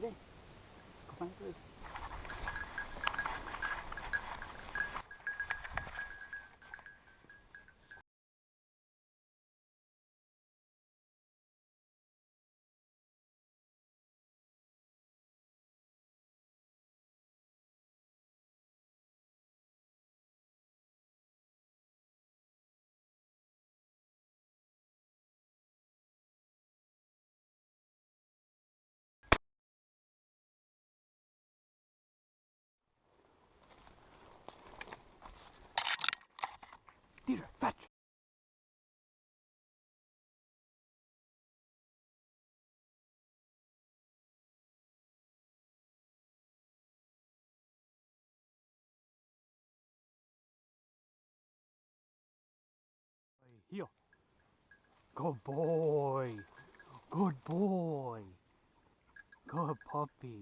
there. Go find the bird. Dieter, fetch! Heel. Good boy. Good boy. Good puppy.